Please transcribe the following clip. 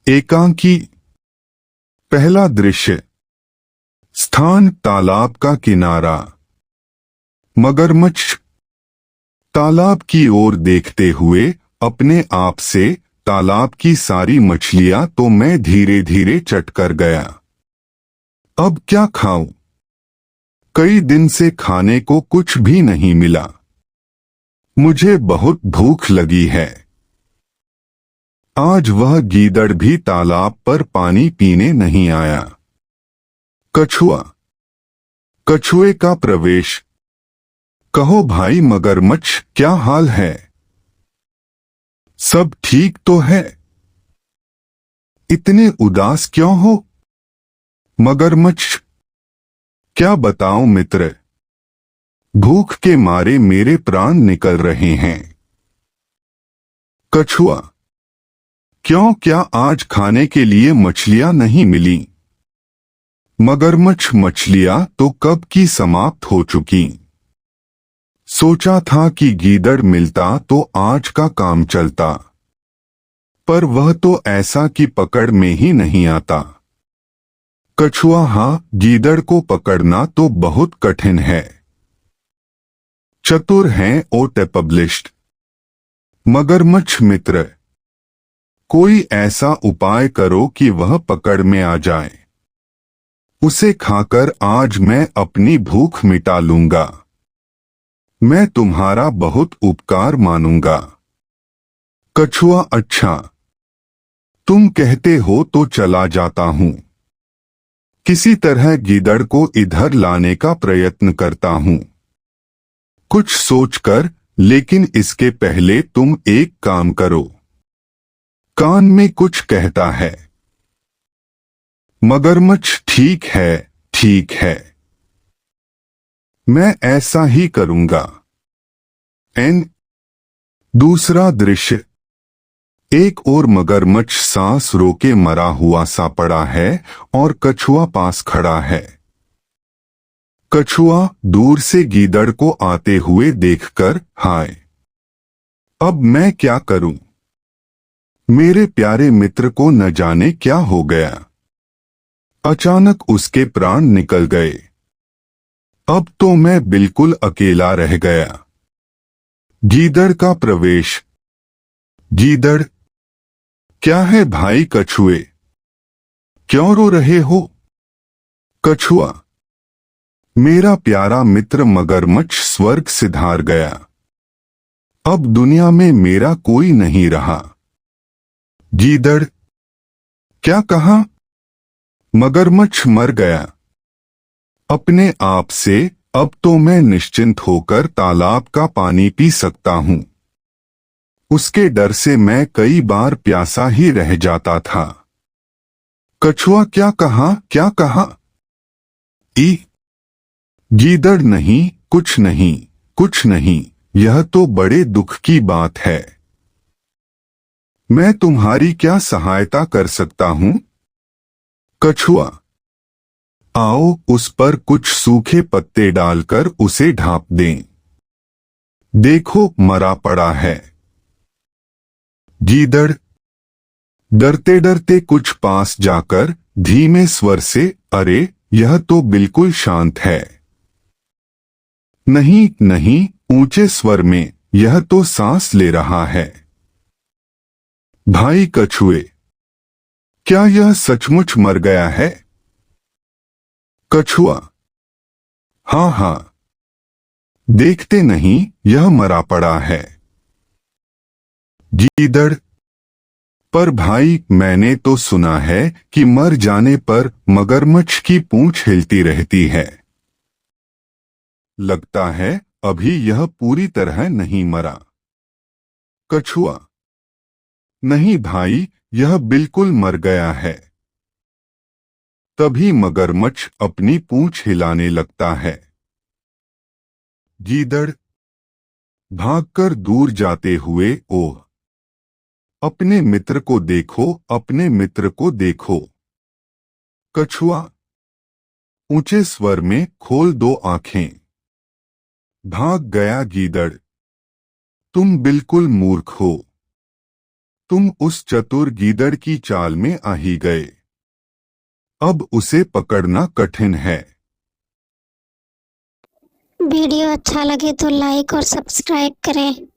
एकांकी। पहला दृश्य। स्थान तालाब का किनारा। मगरमच्छ तालाब की ओर देखते हुए अपने आप से तालाब की सारी मछलियां तो मैं धीरे धीरे चट कर गया। अब क्या खाऊं? कई दिन से खाने को कुछ भी नहीं मिला। मुझे बहुत भूख लगी है। आज वह गीदड़ भी तालाब पर पानी पीने नहीं आया। कछुआ। कछुए का प्रवेश। कहो भाई मगरमच्छ, क्या हाल है? सब ठीक तो है? इतने उदास क्यों हो? मगरमच्छ। क्या बताऊं मित्र, भूख के मारे मेरे प्राण निकल रहे हैं। कछुआ। क्यों, क्या आज खाने के लिए मछलियां नहीं मिली? मगरमच्छ। मछलियां तो कब की समाप्त हो चुकी। सोचा था कि गीदड़ मिलता तो आज का काम चलता, पर वह तो ऐसा कि पकड़ में ही नहीं आता। कछुआ। हाँ, गीदड़ को पकड़ना तो बहुत कठिन है। चतुर हैं और पब्लिश्ड। मगरमच्छ मित्र, कोई ऐसा उपाय करो कि वह पकड़ में आ जाए। उसे खाकर आज मैं अपनी भूख मिटा लूंगा। मैं तुम्हारा बहुत उपकार मानूंगा। कछुआ। अच्छा, तुम कहते हो तो चला जाता हूं। किसी तरह गीदड़ को इधर लाने का प्रयत्न करता हूं। कुछ सोचकर, लेकिन इसके पहले तुम एक काम करो। कान में कुछ कहता है। मगरमच्छ। ठीक है, ठीक है, मैं ऐसा ही करूंगा। दूसरा दृश्य। एक और मगरमच्छ सांस रोके मरा हुआ सा पड़ा है और कछुआ पास खड़ा है। कछुआ दूर से गीदड़ को आते हुए देखकर, हाय, अब मैं क्या करूं? मेरे प्यारे मित्र को न जाने क्या हो गया। अचानक उसके प्राण निकल गए। अब तो मैं बिल्कुल अकेला रह गया। गीदड़ का प्रवेश। गीदड़। क्या है भाई कछुए, क्यों रो रहे हो? कछुआ। मेरा प्यारा मित्र मगरमच्छ स्वर्ग सिधार गया। अब दुनिया में मेरा कोई नहीं रहा। गीदड़। क्या कहा? मगरमच्छ मर गया। अपने आप से अब तो मैं निश्चिंत होकर तालाब का पानी पी सकता हूं। उसके डर से मैं कई बार प्यासा ही रह जाता था। कछुआ। क्या कहा, क्या कहा? गीदड़। नहीं, कुछ नहीं, कुछ नहीं, यह तो बड़े दुख की बात है। मैं तुम्हारी क्या सहायता कर सकता हूं? कछुआ। आओ, उस पर कुछ सूखे पत्ते डालकर उसे ढांप दें। देखो, मरा पड़ा है। गीदड़। डरते डरते कुछ पास जाकर धीमे स्वर से, अरे, यह तो बिल्कुल शांत है। नहीं नहीं, ऊंचे स्वर में, यह तो सांस ले रहा है। भाई कछुए, क्या यह सचमुच मर गया है? कछुआ। हाँ हाँ, देखते नहीं, यह मरा पड़ा है। गीदड़। पर भाई, मैंने तो सुना है कि मर जाने पर मगरमच्छ की पूंछ हिलती रहती है। लगता है अभी यह पूरी तरह नहीं मरा। कछुआ। नहीं भाई, यह बिल्कुल मर गया है। तभी मगरमच्छ अपनी पूंछ हिलाने लगता है। गीदड़। भागकर दूर जाते हुए, ओह, अपने मित्र को देखो, अपने मित्र को देखो। कछुआ। ऊंचे स्वर में, खोल दो आंखें। भाग गया गीदड़। तुम बिल्कुल मूर्ख हो। तुम उस चतुर गीदड़ की चाल में आ ही गए। अब उसे पकड़ना कठिन है। वीडियो अच्छा लगे तो लाइक और सब्सक्राइब करें।